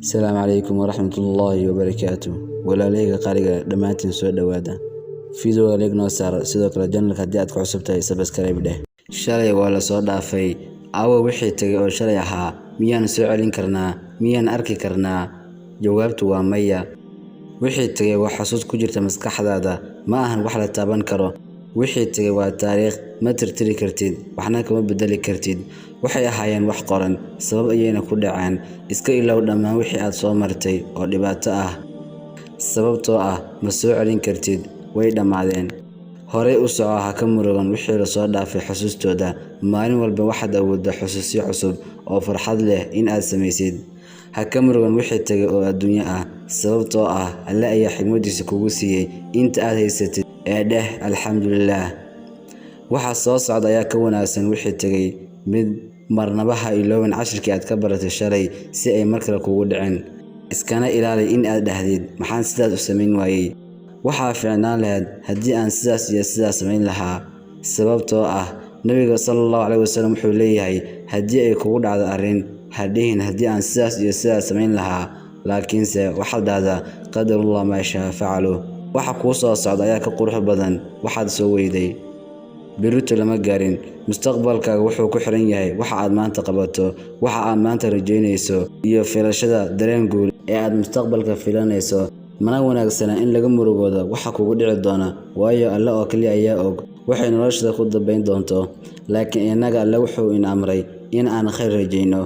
السلام عليكم ورحمة الله وبركاته ولا ليغا قاريغا دمانتين سو دوادا فيديو ليغ نو سار sidoo kale channelka hadii aad ku cusubtahay subscribe dheh shalay waa la soo dhaafay awa wixii tagay oo shalay ahaa miyaan soo celin karnaa miyaan arki karnaa jawaabtu waa maya wixii tagay waa xasuus ku jirta maskaxdaada ma ahan wax la taaban karo wixii tagay waa taariikh ma tirtiri kartid waxna kama bedeli kartid waxay ahaayeen wax qoran sabab ayayna ku dhacaan iska ilaaw dhamaan wixii aad soo martay oo dhibaato ah sababtoo ah ma soo celin kartid way dhamaadeen horey u soco ha ka murugan wixii la soo dhaafay xusuustooda maalin walba waxaad awooddaa xusuusyo cusub oo farxad leh in aad samaysid ha ka murugan wixii tagay oo adduunyo ah sababtoo ah Alle ayaa xigmadiisa kugu siiyay inta aad haysatid ee dheh alxamdulillaah waxa soo socda ayaa ka wanaagsan wixii tagay mid marnaba ha ilooban cashirkii aad ka baratay shalay si ay mar kale kugu dhicin iskana ilaali in aad dhahdid maxaan sidaas u samayn waayay waxa fiicnaan lahayd haddii aan sidaas iyo sidaas samayn lahaa sababtoo ah nabiga sallallahu alayhi wasallam wuxuu leeyahay haddii ay kugu dhacdo arrin hadhihin haddii aan sidaas iyo sidaas samayn lahaa laakiinse waxaad dhahdaa qadarullah ma shaa facalu waxa kuu soo socda ayaa ka qurux badan waxaad soo weyday berito lama gaarin mustaqbalkaaga wuxuu ku xiran yahay waxa aad maanta qabato waxa aad maanta rajaynayso iyo filashada dareen guul ee aad mustaqbalka filanayso mana wanaagsana in laga murugoodo waxa kugu dhici doona waayo Alle oo kaliya ayaa og waxay noloshada ku dambeyn doonto laakiin inaga Alle wuxuu in amray in aan khayr rajayno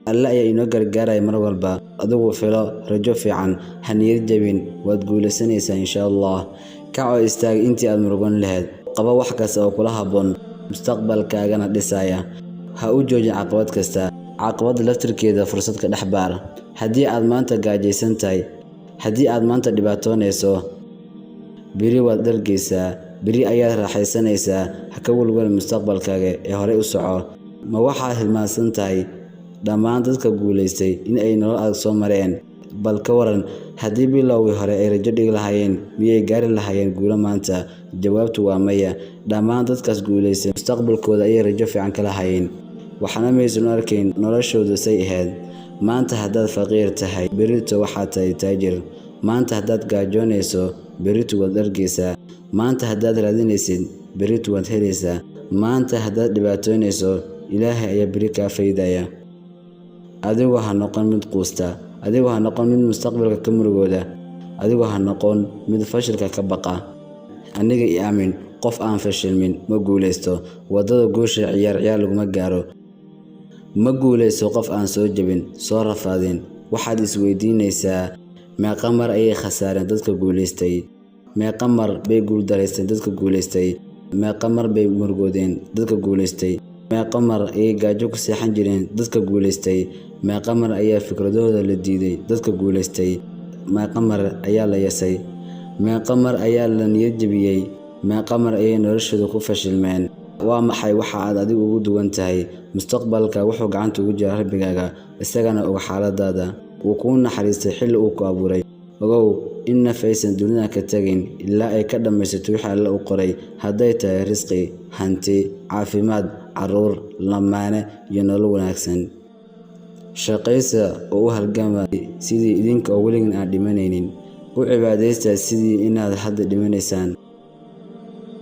Alle ayaa inoo gargaaray mar walba adigu filo rajo fiican haniyad jabin waad guulaysanaysaa insha Allah kaco istaag intii aad murugan lahayd qaba wax kasta oo kula haboon mustaqbalkaagana dhisaya ha u joojin caqabad kasta caqabad laftirkeeda fursad ka dhaxbaar haddii aad maanta gaajaysan tahay haddii aad maanta dhibaatoonayso biri waad dhargaysaa biri ayaad raaxaysanaysaa ha ka walwal mustaqbalkaaga ee hore u soco ma waxaad hilmaansan tahay dhammaan dadka guulaystay in ay nolol adag soo mareen bal ka waran haddii bilowgii hore ay rajo dhigi lahaayeen miyay gaari lahaayeen guulo maanta jawaabtu waa maya dhammaan dadkaas guulaystay mustaqbalkooda ayay rajo fiican ka lahaayeen waxaana maysan arkayn noloshooda say ahayd maanta haddaad faqiir tahay berito waxaad tahay taajir maanta haddaad gaajoonayso berito waad dhargaysaa maanta haddaad raadinaysid berito waad helaysaa maanta haddaad dhibaatoonayso Ilaahay ayaa beri kaa faydaya adigu ha noqon mid quusta adigu ha noqon mid mustaqbalka ka murugooda adigu ha noqon mid fashilka ka baqa aniga i aamin qof aan fashilmin ma guulaysto wadada guusha ciyaar laguma gaaro ma guulayso qof aan soo jabin soo rafaadin waxaad isweydiinaysaa meeqa mar ayay khasaareen dadka guulaystay meeqa mar bay guul daraysteen dadka guulaystay meeqa mar bay murugoodeen dadka guulaystay meeqa mar ayay gaajo ku seexan jireen dadka guulaystay meeqa mar ayaa fikradooda la diiday dadka guulaystay meeqa mar ayaa la yasay meeqa mar ayaa la niyad jabiyay meeqa mar ayay noloshooda ku fashilmeen waa maxay waxa aad adigu ugu duwan tahay mustaqbalka wuxuu gacanta ugu jiraa rabbigaaga isagana og xaaladaada wuu kuu naxariistay xilli uu ku abuuray ogow in nafaysan dunida ka tagin ilaa ay ka dhamaysato wixii Alle u qoray hadday tahay risqi hanti caafimaad caruur lamaane iyo nolol wanaagsan shaqaysa oo u halgama sidii idinka oo weligiin aan dhimanaynin u cibaadaysta sidii inaad hadda dhimanaysaan